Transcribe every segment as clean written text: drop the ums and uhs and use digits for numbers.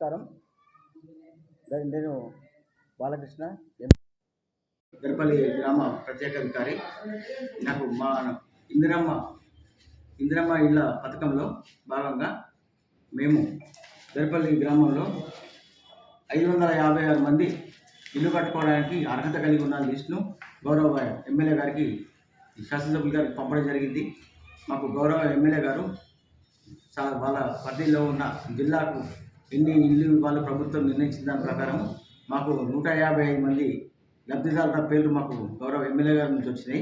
నమస్కారం. నేను బాలకృష్ణ, దర్పల్లి గ్రామ ప్రత్యేక అధికారి. నాకు మా ఇందిరమ్మ ఇళ్ళ పథకంలో భాగంగా మేము దర్పల్లి గ్రామంలో 556 మంది ఇల్లు కట్టుకోవడానికి అర్హత కలిగి ఉన్న లిస్టును గౌరవ ఎమ్మెల్యే గారికి, శాసనసభ్యుల గారికి పంపడం జరిగింది. మాకు గౌరవ ఎమ్మెల్యే గారు వాళ్ళ పరిధిలో ఉన్న జిల్లాకు ఎన్ని ఇల్లు ఇవ్వాలో ప్రభుత్వం నిర్ణయించిన దాని ప్రకారం మాకు 155 మంది లబ్ధిదారుల పేర్లు మాకు గౌరవ ఎమ్మెల్యే గారి నుంచి వచ్చినాయి.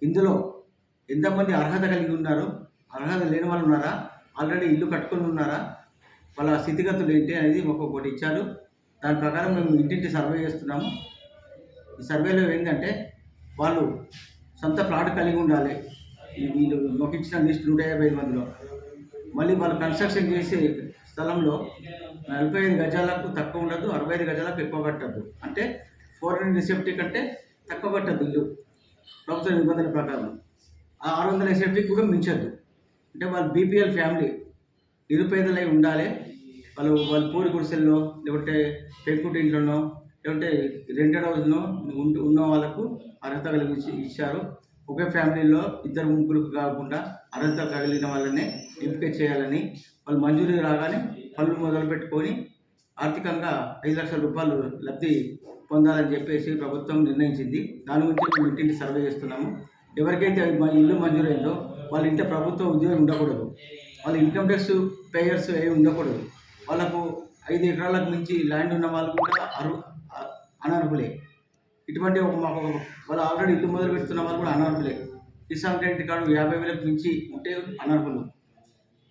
ఇందులో ఎంతమంది అర్హత కలిగి ఉన్నారు, అర్హత లేని వాళ్ళు ఉన్నారా, ఆల్రెడీ ఇల్లు కట్టుకొని ఉన్నారా, వాళ్ళ స్థితిగతులు ఏంటి అనేది ఒకటి ఇచ్చారు. దాని ప్రకారం మేము ఇంటింటి సర్వే చేస్తున్నాము. ఈ సర్వేలో ఏంటంటే వాళ్ళు సొంత ప్లాట్ కలిగి ఉండాలి. వీళ్ళు మాకు ఇచ్చిన లిస్ట్ 155 మందిలో మళ్ళీ వాళ్ళు కన్స్ట్రక్షన్ చేసే స్థలంలో 45 గజాలకు తక్కువ ఉండదు, 65 గజాలకు ఎక్కువ కట్టద్దు. అంటే 400 సెప్టిక్ అంటే తక్కువ కట్టద్దు ఇల్లు ప్రభుత్వ నిబంధనల ప్రకారం. ఆ 600 సెప్టిక్ కూడా మించద్దు. అంటే వాళ్ళు బీపీఎల్ ఫ్యామిలీ, నిరుపేదలై ఉండాలి. వాళ్ళు పూరి గుడిసెల్లో, లేకుంటే పెంకుటి ఇంట్లోనో, లేకుంటే రెంటెడ్ హౌస్లో ఉన్న వాళ్ళకు అర్హత కలిగి ఇచ్చారు. ఒకే ఫ్యామిలీలో 2 ముగ్గురికి కాకుండా అర్హత కలిగిన వాళ్ళనే ఎంపిక చేయాలని, వాళ్ళు మంజూరు రాగానే పనులు మొదలు పెట్టుకొని ఆర్థికంగా 5 లక్షల రూపాయలు లబ్ధి పొందాలని చెప్పేసి ప్రభుత్వం నిర్ణయించింది. దాని గురించి మేము ఇంటింటి సర్వే చేస్తున్నాము. ఎవరికైతే ఇల్లు మంజూరైందో వాళ్ళ ఇంట్లో ప్రభుత్వ ఉద్యోగం ఉండకూడదు, వాళ్ళ ఇన్కమ్ ట్యాక్స్ పేయర్స్ ఏమి ఉండకూడదు. వాళ్ళకు 5 ఎకరాలకు మించి ల్యాండ్ ఉన్న వాళ్ళు కూడా అనర్హులే. ఇటువంటి వాళ్ళు ఆల్రెడీ ఇల్లు మొదలు పెడుతున్న వాళ్ళు కూడా అనర్హులే. కిసాన్ క్రెడిట్ కార్డు 50,000కు మించి ఉంటే అనర్హులు.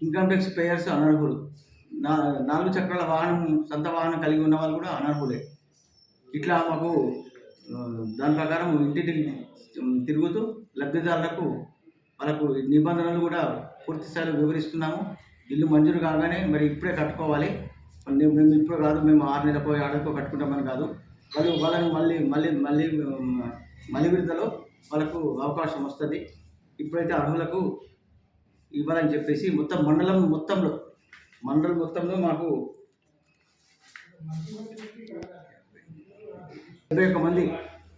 ఇన్కమ్ ట్యాక్స్ పేయర్స్ అనర్హులు. 4 చక్రాల వాహనం, సొంత వాహనం కలిగి ఉన్న వాళ్ళు కూడా అనర్హులే. ఇట్లా మాకు దాని ప్రకారం ఇంటింటికి తిరుగుతూ లబ్ధిదారులకు వాళ్ళకు నిబంధనలు కూడా పూర్తి స్థాయిలో వివరిస్తున్నాము. ఇల్లు మంజూరు కాగానే మరి ఇప్పుడే కట్టుకోవాలి, మేము ఇప్పుడు కాదు, మేము 6 నెలలకు 7 కట్టుకుంటామని కాదు. వాళ్ళని మళ్ళీ విడుదలలో వాళ్ళకు అవకాశం వస్తుంది. ఇప్పుడైతే అర్హులకు ఇవ్వాలని చెప్పేసి మండలం మొత్తంలో మాకు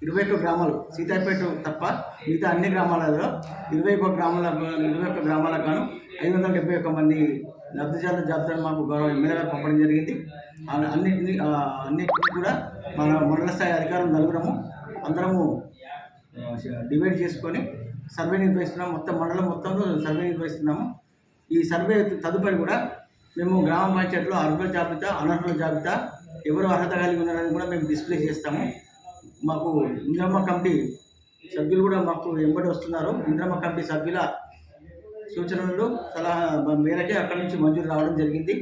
21 గ్రామాలు, సీతాపేట తప్ప మిగతా అన్ని గ్రామాలలో 21 గ్రామాలకు గాను 571 మంది లబ్ధిదారుల జాబితాను మాకు గౌరవ ఎమ్మెల్యే గారు పంపడం జరిగింది. అన్నింటినీ కూడా మన మండల స్థాయి అధికారులు నలుగురము అందరము డివైడ్ చేసుకొని సర్వే నిర్వహిస్తున్నాము. మండలం మొత్తంలో సర్వే నిర్వహిస్తున్నాము. ఈ సర్వే తదుపరి కూడా మేము గ్రామ పంచాయతీలో అర్హుల జాబితా, అనర్హుల జాబితా, ఎవరు అర్హత కలిగి ఉన్నారని కూడా మేము డిస్ప్లే చేస్తాము. మాకు ఇందిరమ్మ కమిటీ సభ్యులు కూడా మాకు వెంబడి వస్తున్నారు. ఇందిరమ్మ కమిటీ సభ్యుల సూచనలు, సలహా మేరకే అక్కడి నుంచి మంజూరు రావడం జరిగింది.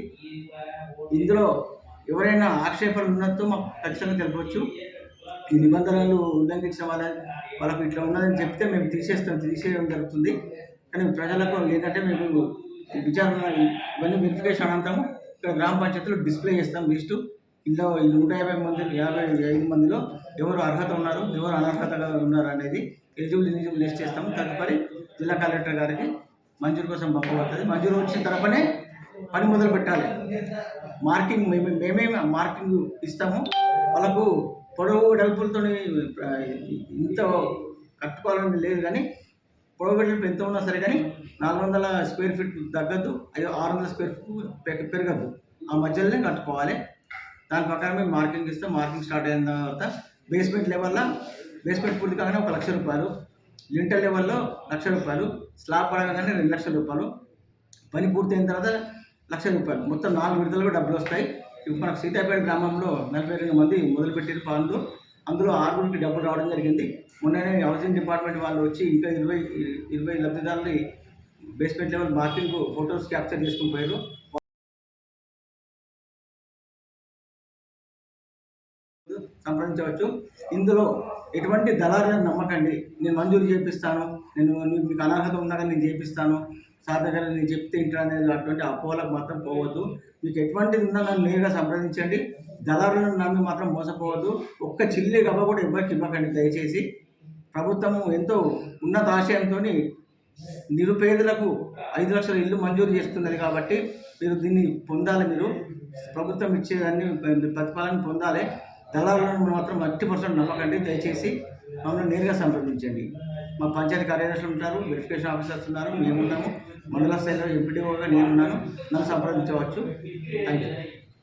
ఇందులో ఎవరైనా ఆక్షేపణలు ఉన్నట్టు మాకు ఖచ్చితంగా తెలపవచ్చు. ఈ నిబంధనలు ఉల్లంఘించిన వాళ్ళకు ఇట్లా ఉన్నదని చెప్తే మేము తీసేయడం జరుగుతుంది. కానీ ప్రజలకు ఏంటంటే మేము విచారణ ఇవన్నీ వెరిఫికేషన్ అనంతరము ఇక్కడ గ్రామ పంచాయతీలో డిస్ప్లే చేస్తాం లిస్టు. ఇందులో 155 మందిలో ఎవరు అర్హత ఉన్నారు, ఎవరు అనర్హతగా ఉన్నారు అనేది ఎలిజిబుల్ లిస్ట్ చేస్తాము. తదుపరి జిల్లా కలెక్టర్ గారికి మంజూరు కోసం పంపబడుతుంది. మంజూరు వచ్చిన తర్వాతనే పని మొదలు పెట్టాలి. మార్కింగ్ మేమే మార్కింగ్ ఇస్తాము. వాళ్ళకు పొడవు వెడల్పులతో ఇంత కట్టుకోవాలని లేదు, కానీ పొడవు వెడల్పు ఎంత ఉన్నా సరే కానీ 400 స్క్వేర్ ఫీట్ తగ్గద్దు, 600 స్క్వేర్ ఫీట్ పెరగద్దు. ఆ మధ్యలోనే కట్టుకోవాలి. దాని ప్రకారం మేము మార్కింగ్ ఇస్తాం. మార్కింగ్ స్టార్ట్ అయిన తర్వాత బేస్మెంట్ పూర్తి కాగానే 1 లక్ష రూపాయలు, లింటర్ లెవెల్లో 1 లక్ష రూపాయలు, స్లాబ్ పడగానే 2 లక్షల రూపాయలు, పని పూర్తి అయిన తర్వాత 1 లక్ష రూపాయలు, మొత్తం 4 విడతలుగా డబ్బులు వస్తాయి. ఇప్పుడు మనకు సీతాపేట గ్రామంలో 42 మంది మొదలుపెట్టిన పనులు, అందులో 6 డబ్బులు రావడం జరిగింది. మొన్ననే హౌసింగ్ డిపార్ట్మెంట్ వాళ్ళు వచ్చి ఇంకా 20 లబ్ధిదారులు basement level marking photos capture చేసుకుని పోయారు. సంప్రదించవచ్చు. ఇందులో ఎటువంటి దళారులను నమ్మకండి. నేను మంజూరు చేపిస్తాను, మీకు అనర్హత ఉన్నా కానీ నేను చేపిస్తాను, సార్ దగ్గర నేను చెప్తే ఇంటర్ అనేది అటువంటి అపోహలకు మాత్రం పోవద్దు. మీకు ఎటువంటిది ఉన్నా నన్ను నేరుగా సంప్రదించండి. దళారులను నమ్మి మాత్రం మోసపోవద్దు. ఒక్క చిల్లి గవ్వ కూడా ఎవరికి ఇవ్వకండి దయచేసి. ప్రభుత్వము ఎంతో ఉన్నత ఆశయంతో నిరుపేదలకు 5 లక్షల ఇల్లు మంజూరు చేస్తున్నది కాబట్టి మీరు దీన్ని పొందాలి. మీరు ప్రభుత్వం ఇచ్చేదాన్ని ప్రతిఫలాన్ని పొందాలి. దళాలను మాత్రం 80% నమ్మకండి. దయచేసి మమ్మల్ని నేరుగా సంప్రదించండి. మా పంచాయతీ కార్యదర్శులు ఉంటారు, వెరిఫికేషన్ ఆఫీసర్స్ ఉన్నారు, మేమున్నాము, మండల స్థాయిలో ఎంపీడీఓగా నేనున్నాను. నన్ను సంప్రదించవచ్చు. Thank you.